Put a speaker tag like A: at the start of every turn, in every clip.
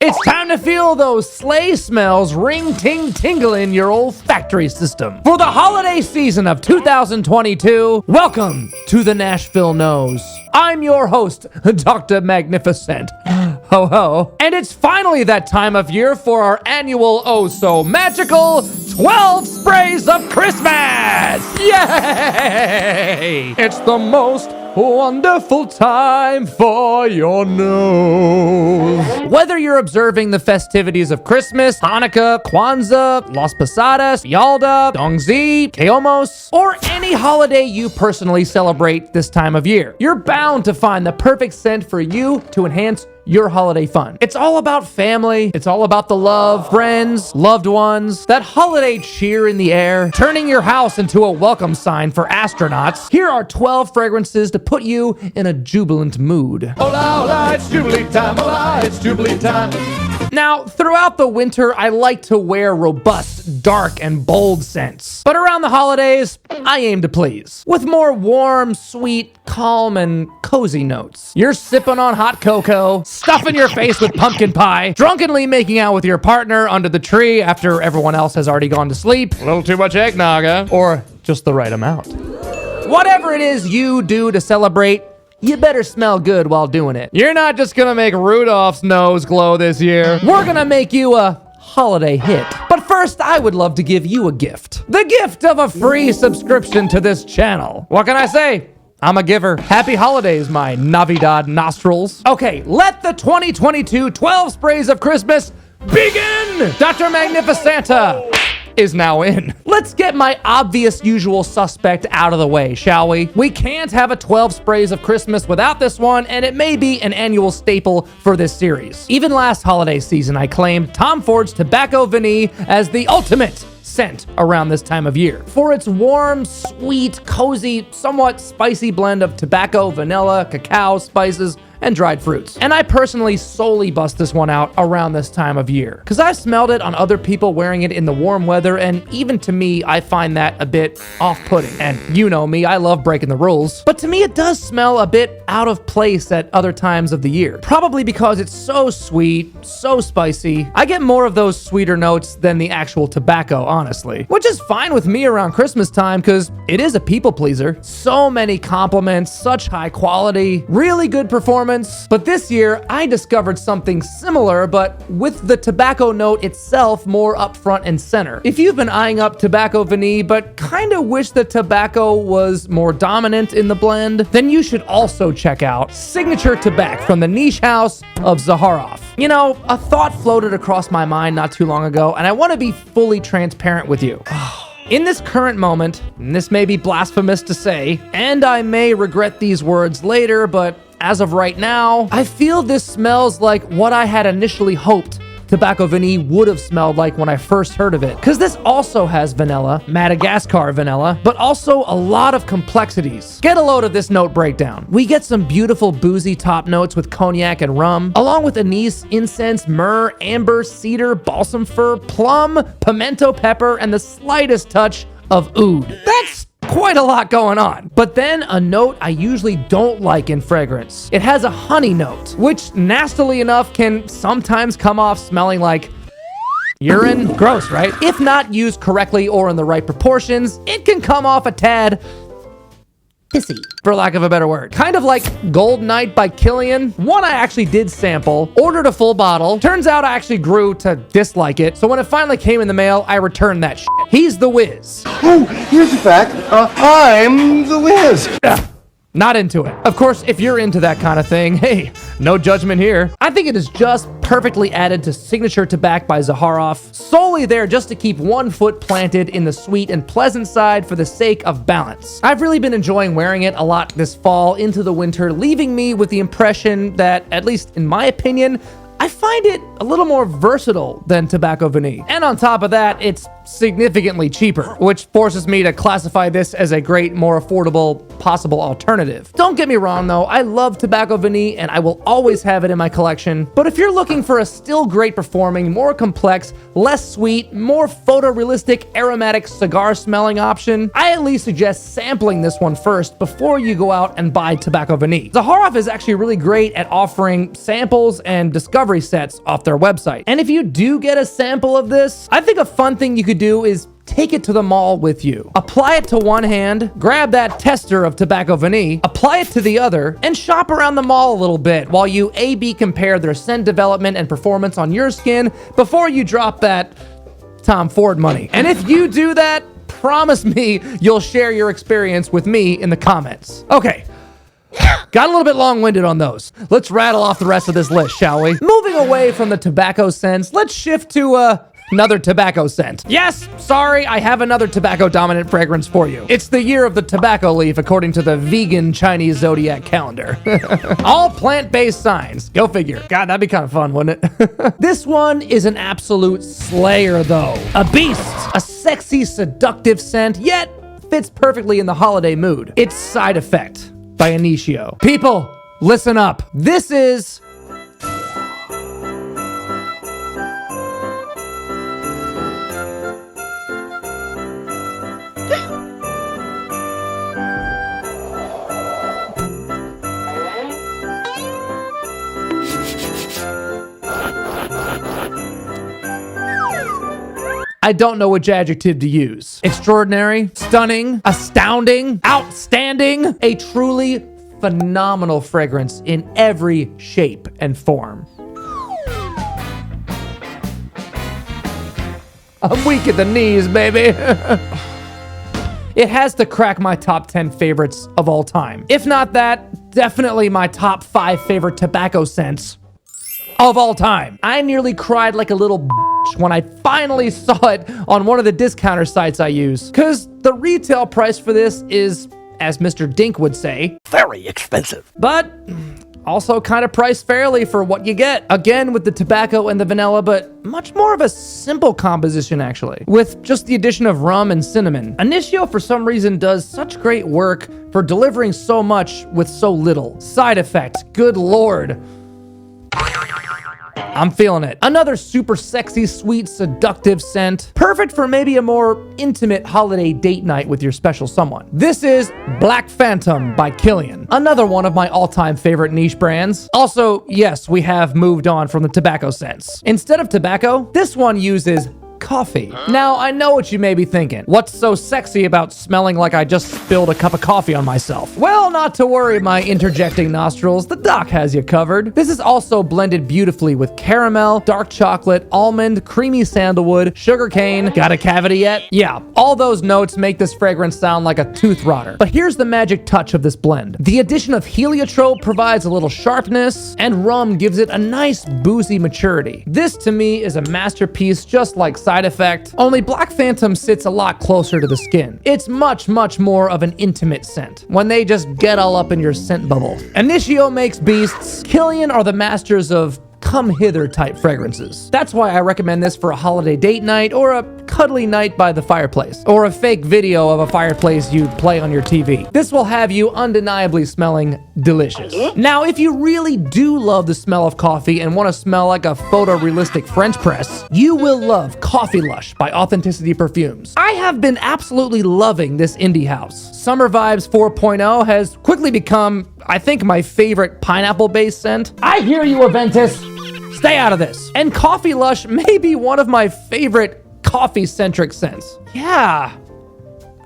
A: It's time to feel those sleigh smells ring-ting-tingle in your olfactory system. For the holiday season of 2022, welcome to the Nashville Nose. I'm your host, Dr. Magnificent. Ho ho. And it's finally that time of year for our annual oh-so-magical 12 sprays of Christmas! Yay! It's the most wonderful time for your nose. Whether you're observing the festivities of Christmas, Hanukkah, Kwanzaa, Las Posadas, Yalda, Dongzi, Keomos, or any holiday you personally celebrate this time of year, you're bound to find the perfect scent for you to enhance your holiday fun. It's all about family. It's all about the love, friends, loved ones, that holiday cheer in the air, turning your house into a welcome sign for astronauts. Here are 12 fragrances to put you in a jubilant mood. Hola, hola, it's Jubilee time. Hola, it's Jubilee time. Now, throughout the winter, I like to wear robust, dark, and bold scents. But around the holidays, I aim to please. With more warm, sweet, calm, and cozy notes. You're sipping on hot cocoa, stuffing your face with pumpkin pie, drunkenly making out with your partner under the tree after everyone else has already gone to sleep. A little too much eggnog, huh? Or just the right amount. Whatever it is you do to celebrate, you better smell good while doing it. You're not just gonna make Rudolph's nose glow this year. We're gonna make you a holiday hit. But first, I would love to give you a gift. The gift of a free subscription to this channel. What can I say? I'm a giver. Happy holidays, my Navidad nostrils. Okay, let the 2022 12 sprays of Christmas begin! Dr. Magnificenta is now in. Let's get my obvious usual suspect out of the way, shall we? We can't have a 12 sprays of Christmas without this one, and it may be an annual staple for this series. Even last holiday season, I claimed Tom Ford's Tobacco Vanille as the ultimate scent around this time of year. For its warm, sweet, cozy, somewhat spicy blend of tobacco, vanilla, cacao, spices, and dried fruits. And I personally solely bust this one out around this time of year, because I've smelled it on other people wearing it in the warm weather, and even to me, I find that a bit off-putting. And you know me, I love breaking the rules. But to me, it does smell a bit out of place at other times of the year. Probably because it's so sweet, so spicy. I get more of those sweeter notes than the actual tobacco, honestly. Which is fine with me around Christmas time, because it is a people pleaser. So many compliments, such high quality, really good performance. But this year, I discovered something similar, but with the tobacco note itself more up front and center. If you've been eyeing up Tobacco Vanille, but kind of wish the tobacco was more dominant in the blend, then you should also check out Signature Tabac from the niche house of Zaharoff. You know, a thought floated across my mind not too long ago, and I want to be fully transparent with you. In this current moment, and this may be blasphemous to say, and I may regret these words later, but as of right now, I feel this smells like what I had initially hoped Tobacco Vanille would have smelled like when I first heard of it. Because this also has vanilla, Madagascar vanilla, but also a lot of complexities. Get a load of this note breakdown. We get some beautiful boozy top notes with cognac and rum, along with anise, incense, myrrh, amber, cedar, balsam fir, plum, pimento pepper, and the slightest touch of oud. That's quite a lot going on. But then a note I usually don't like in fragrance. It has a honey note, which nastily enough can sometimes come off smelling like urine. Gross, right? If not used correctly or in the right proportions, it can come off a tad pissy, for lack of a better word. Kind of like Gold Night by Kilian. One I actually did sample, ordered a full bottle. Turns out I actually grew to dislike it. So when it finally came in the mail, I returned that shit. He's the whiz.
B: Oh, here's the fact. I'm the whiz.
A: Not into it. Of course, if you're into that kind of thing, hey, no judgment here. I think it is just perfectly added to Signature Tabac by Zaharoff, solely there just to keep one foot planted in the sweet and pleasant side for the sake of balance. I've really been enjoying wearing it a lot this fall into the winter, leaving me with the impression that, at least in my opinion, I find it a little more versatile than Tobacco Vanille. And on top of that, it's significantly cheaper, which forces me to classify this as a great, more affordable possible alternative. Don't get me wrong though, I love Tobacco Vanille and I will always have it in my collection, but if you're looking for a still great performing, more complex, less sweet, more photorealistic, aromatic cigar smelling option, I at least suggest sampling this one first before you go out and buy Tobacco Vanille. Zaharoff is actually really great at offering samples and discovery sets off their website. And if you do get a sample of this, I think a fun thing you could do is take it to the mall with you. Apply it to one hand, grab that tester of Tobacco Vanille, apply it to the other, and shop around the mall a little bit while you A/B compare their scent development and performance on your skin before you drop that Tom Ford money. And if you do that, promise me you'll share your experience with me in the comments. Okay. Got a little bit long-winded on those. Let's rattle off the rest of this list, shall we? Moving away from the tobacco scents, let's shift to, another tobacco scent. Yes, sorry, I have another tobacco-dominant fragrance for you. It's the year of the tobacco leaf, according to the vegan Chinese zodiac calendar. All plant-based signs. Go figure. God, that'd be kind of fun, wouldn't it? This one is an absolute slayer, though. A beast. A sexy, seductive scent, yet fits perfectly in the holiday mood. It's Side Effect by Initio. People, listen up. This is... I don't know which adjective to use. Extraordinary, stunning, astounding, outstanding, a truly phenomenal fragrance in every shape and form. I'm weak at the knees, baby. It has to crack my top 10 favorites of all time. If not that, definitely my top 5 favorite tobacco scents of all time. I nearly cried like a little when I finally saw it on one of the discounter sites I use. Cause the retail price for this is, as Mr. Dink would say,
C: very expensive.
A: But also kind of priced fairly for what you get. Again, with the tobacco and the vanilla, but much more of a simple composition actually, with just the addition of rum and cinnamon. Initio, for some reason, does such great work for delivering so much with so little. Side Effect, good lord. I'm feeling it. Another super sexy, sweet, seductive scent. Perfect for maybe a more intimate holiday date night with your special someone. This is Black Phantom by Kilian. Another one of my all-time favorite niche brands. Also, yes, we have moved on from the tobacco scents. Instead of tobacco, this one uses coffee. Now, I know what you may be thinking. What's so sexy about smelling like I just spilled a cup of coffee on myself? Well, not to worry, my interjecting nostrils. The doc has you covered. This is also blended beautifully with caramel, dark chocolate, almond, creamy sandalwood, sugarcane. Got a cavity yet? Yeah, all those notes make this fragrance sound like a tooth rotter. But here's the magic touch of this blend. The addition of heliotrope provides a little sharpness, and rum gives it a nice boozy maturity. This, to me, is a masterpiece just like Side Effect, only Black Phantom sits a lot closer to the skin. It's much, much more of an intimate scent, when they just get all up in your scent bubble. Initio makes beasts. Kilian are the masters of come hither type fragrances. That's why I recommend this for a holiday date night or a cuddly night by the fireplace, or a fake video of a fireplace you play on your TV. This will have you undeniably smelling delicious. Now, if you really do love the smell of coffee and want to smell like a photorealistic French press, you will love Coffee Lush by Authenticity Parfums. I have been absolutely loving this indie house. Summer Vibes 4.0 has quickly become, I think, my favorite pineapple-based scent. I hear you, Aventus. Stay out of this. And Coffee Lush may be one of my favorite coffee-centric scents. Yeah.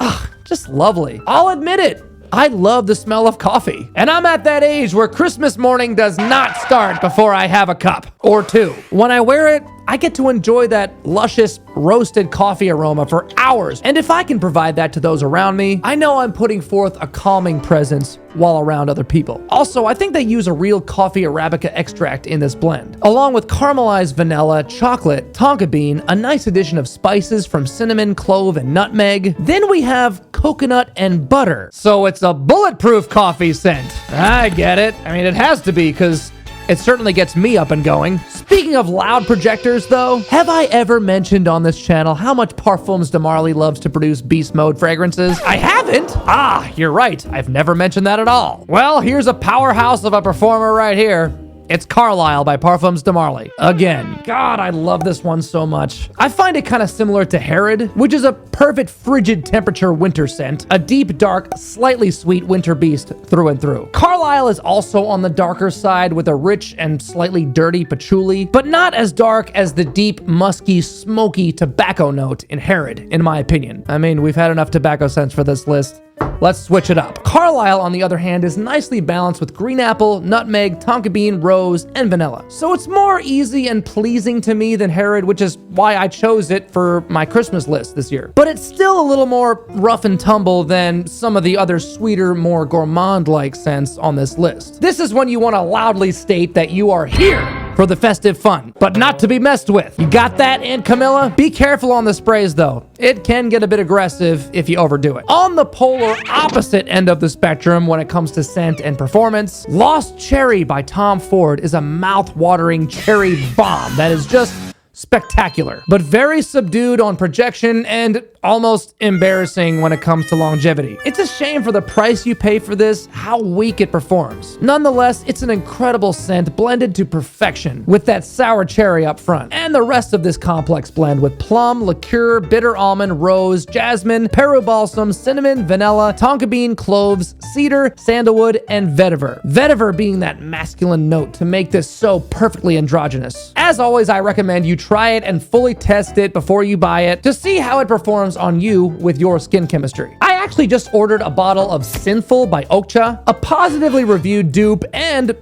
A: Ugh, just lovely. I'll admit it. I love the smell of coffee. And I'm at that age where Christmas morning does not start before I have a cup or two. When I wear it, I get to enjoy that luscious roasted coffee aroma for hours. And if I can provide that to those around me, I know I'm putting forth a calming presence while around other people. Also, I think they use a real coffee Arabica extract in this blend, along with caramelized vanilla, chocolate, tonka bean, a nice addition of spices from cinnamon, clove, and nutmeg. Then we have coconut and butter. So it's a bulletproof coffee scent. I get it. I mean, it has to be, because It certainly gets me up and going. Speaking of loud projectors, though, have I ever mentioned on this channel how much Parfums de Marly loves to produce beast mode fragrances? I haven't? Ah, you're right. I've never mentioned that at all. Well, here's a powerhouse of a performer right here. It's Carlisle by Parfums de Marly. Again, God, I love this one so much. I find it kind of similar to Herod, which is a perfect frigid temperature winter scent, a deep, dark, slightly sweet winter beast through and through. Carlisle is also on the darker side with a rich and slightly dirty patchouli, but not as dark as the deep, musky, smoky tobacco note in Herod, in my opinion. I mean, we've had enough tobacco scents for this list. Let's switch it up. Carlisle, on the other hand, is nicely balanced with green apple, nutmeg, tonka bean, rose, and vanilla. So it's more easy and pleasing to me than Herod, which is why I chose it for my Christmas list this year. But it's still a little more rough and tumble than some of the other sweeter, more gourmand-like scents on this list. This is when you want to loudly state that you are here for the festive fun, but not to be messed with. You got that, Aunt Camilla? Be careful on the sprays, though. It can get a bit aggressive if you overdo it. On the polar opposite end of the spectrum when it comes to scent and performance, Lost Cherry by Tom Ford is a mouth-watering cherry bomb that is just spectacular, but very subdued on projection and almost embarrassing when it comes to longevity. It's a shame for the price you pay for this, how weak it performs. Nonetheless, it's an incredible scent blended to perfection with that sour cherry up front, and the rest of this complex blend with plum, liqueur, bitter almond, rose, jasmine, peru balsam, cinnamon, vanilla, tonka bean, cloves, cedar, sandalwood, and vetiver. Vetiver being that masculine note to make this so perfectly androgynous. As always, I recommend you try it and fully test it before you buy it to see how it performs on you with your skin chemistry. I actually just ordered a bottle of Sinful by Okcha, a positively reviewed dupe, and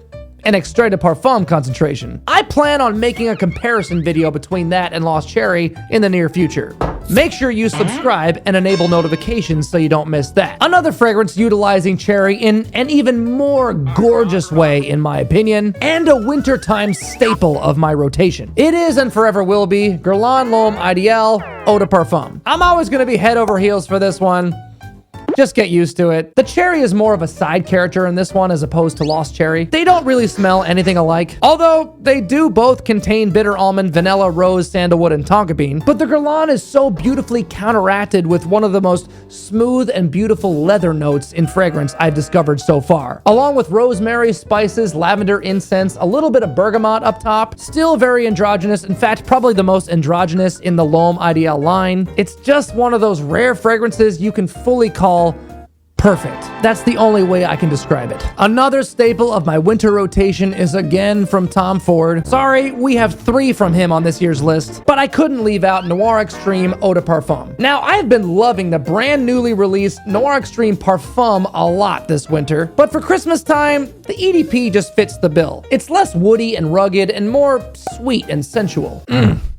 A: an extrait de parfum concentration. I plan on making a comparison video between that and Lost Cherry in the near future. Make sure you subscribe and enable notifications so you don't miss that. Another fragrance utilizing cherry in an even more gorgeous way, in my opinion, and a wintertime staple of my rotation. It is and forever will be Guerlain L'Homme Ideal Eau de Parfum. I'm always going to be head over heels for this one. Just get used to it. The cherry is more of a side character in this one as opposed to Lost Cherry. They don't really smell anything alike, although they do both contain bitter almond, vanilla, rose, sandalwood, and tonka bean. But the Guerlain is so beautifully counteracted with one of the most smooth and beautiful leather notes in fragrance I've discovered so far. Along with rosemary, spices, lavender, incense, a little bit of bergamot up top. Still very androgynous. In fact, probably the most androgynous in the L'Homme Ideal line. It's just one of those rare fragrances you can fully call perfect. That's the only way I can describe it. Another staple of my winter rotation is again from Tom Ford. Sorry, we have 3 from him on this year's list, but I couldn't leave out Noir Extreme Eau de Parfum. Now, I've been loving the brand newly released Noir Extreme Parfum a lot this winter, but for Christmas time, the EDP just fits the bill. It's less woody and rugged and more sweet and sensual.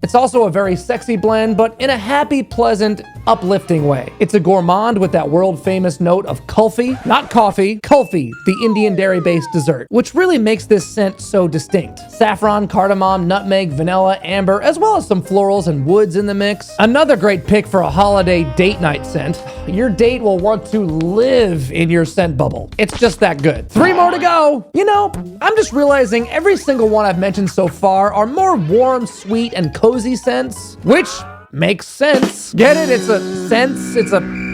A: It's also a very sexy blend, but in a happy, pleasant, uplifting way. It's a gourmand with that world-famous note of kulfi, not coffee, kulfi, the Indian dairy-based dessert, which really makes this scent so distinct. Saffron, cardamom, nutmeg, vanilla, amber, as well as some florals and woods in the mix. Another great pick for a holiday date night scent. Your date will want to live in your scent bubble. It's just that good. 3 more to go. You know, I'm just realizing every single one I've mentioned so far are more warm, sweet, and cozy scents, which makes sense. Get it? It's a sense. It's a...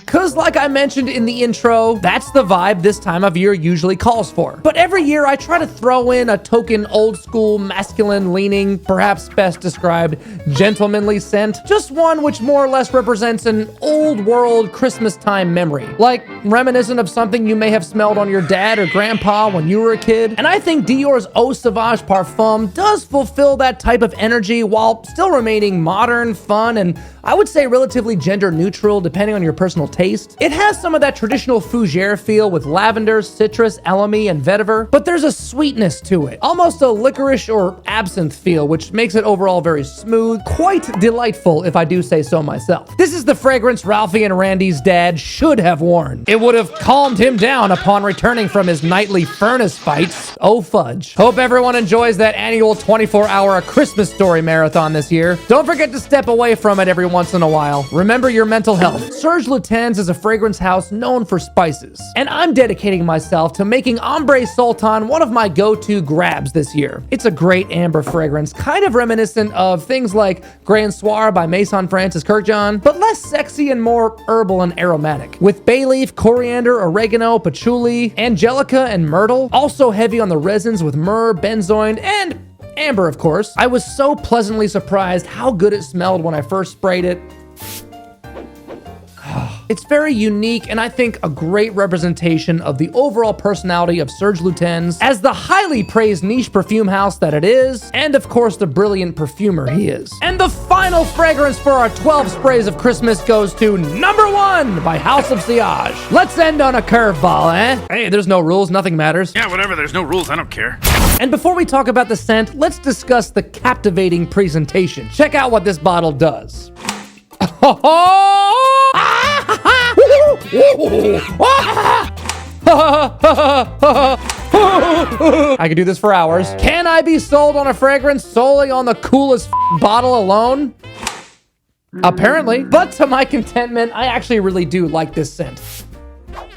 A: Cause like I mentioned in the intro, that's the vibe this time of year usually calls for. But every year I try to throw in a token old school, masculine leaning, perhaps best described, gentlemanly scent. Just one which more or less represents an old world Christmas time memory. Like reminiscent of something you may have smelled on your dad or grandpa when you were a kid. And I think Dior's Eau Sauvage Parfum does fulfill that type of energy while still remaining modern, fun, and I would say relatively gender neutral depending on your personal taste. It has some of that traditional fougere feel with lavender, citrus, elemi, and vetiver, but there's a sweetness to it. Almost a licorice or absinthe feel, which makes it overall very smooth, quite delightful if I do say so myself. This is the fragrance Ralphie and Randy's dad should have worn. It would have calmed him down upon returning from his nightly furnace fights. Oh fudge. Hope everyone enjoys that annual 24-hour Christmas Story marathon this year. Don't forget to step away from it every once in a while. Remember your mental health. Serge Lutens is is a fragrance house known for spices, and I'm dedicating myself to making Ambre Sultan one of my go-to grabs this year. It's a great amber fragrance, kind of reminiscent of things like Grand Soir by Maison Francis Kurkdjian, but less sexy and more herbal and aromatic. With bay leaf, coriander, oregano, patchouli, angelica, and myrtle. Also heavy on the resins with myrrh, benzoin, and amber, of course. I was so pleasantly surprised how good it smelled when I first sprayed it. It's very unique and I think a great representation of the overall personality of Serge Lutens as the highly praised niche perfume house that it is, and of course the brilliant perfumer he is. And the final fragrance for our 12 sprays of Christmas goes to number 1 by House of Sillage. Let's end on a curveball, eh? Hey, there's no rules, nothing matters.
C: Yeah, whatever, there's no rules, I don't care.
A: And before we talk about the scent, let's discuss the captivating presentation. Check out what this bottle does. I could do this for hours. Can I be sold on a fragrance solely on the coolest bottle alone? Apparently. But to my contentment, I actually really do like this scent.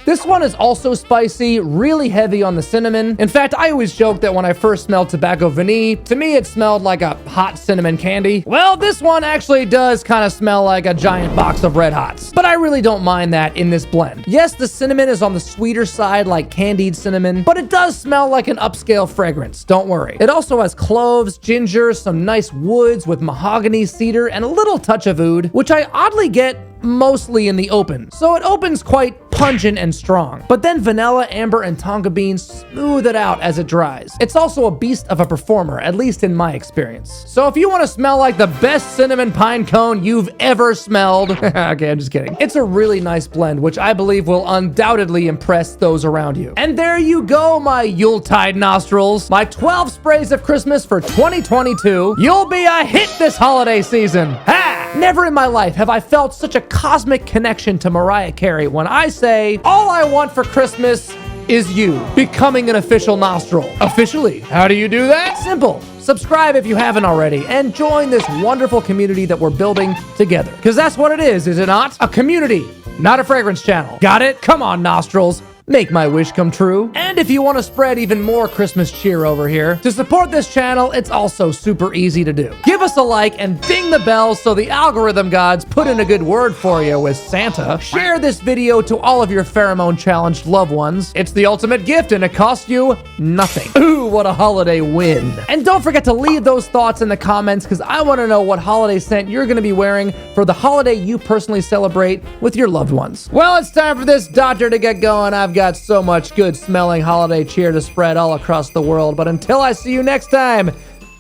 A: This one is also spicy, really heavy on the cinnamon. In fact, I always joke that when I first smelled Tobacco Vanille, to me it smelled like a hot cinnamon candy. Well, this one actually does kind of smell like a giant box of Red Hots. But I really don't mind that in this blend. Yes, the cinnamon is on the sweeter side like candied cinnamon, but it does smell like an upscale fragrance, don't worry. It also has cloves, ginger, some nice woods with mahogany, cedar, and a little touch of oud, which I oddly get mostly in the open. So it opens quite pungent and strong. But then vanilla, amber, and tonka beans smooth it out as it dries. It's also a beast of a performer, at least in my experience. So if you want to smell like the best cinnamon pine cone you've ever smelled, okay, I'm just kidding. It's a really nice blend, which I believe will undoubtedly impress those around you. And there you go, my Yuletide nostrils. My 12 sprays of Christmas for 2022. You'll be a hit this holiday season. Ha! Never in my life have I felt such a cosmic connection to Mariah Carey when I say, all I want for Christmas is you becoming an official nostril. Officially. How do you do that? Simple. Subscribe if you haven't already and join this wonderful community that we're building together. Because that's what it is it not? A community, not a fragrance channel. Got it? Come on, nostrils. Make my wish come true. And if you want to spread even more Christmas cheer over here, to support this channel, it's also super easy to do. Give us a like and ding the bell so the algorithm gods put in a good word for you with Santa. Share this video to all of your pheromone challenged loved ones. It's the ultimate gift and it costs you nothing. Ooh, what a holiday win. And don't forget to leave those thoughts in the comments because I want to know what holiday scent you're going to be wearing for the holiday you personally celebrate with your loved ones. Well, it's time for this doctor to get going. I've got so much good smelling holiday cheer to spread all across the world, but until I see you next time,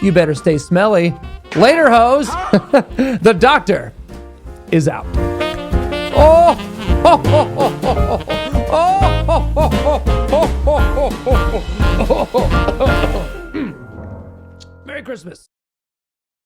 A: you better stay smelly. Later, hoes. The doctor is out. Oh, oh, oh, oh, oh, oh, oh, oh, oh, oh. Merry Christmas.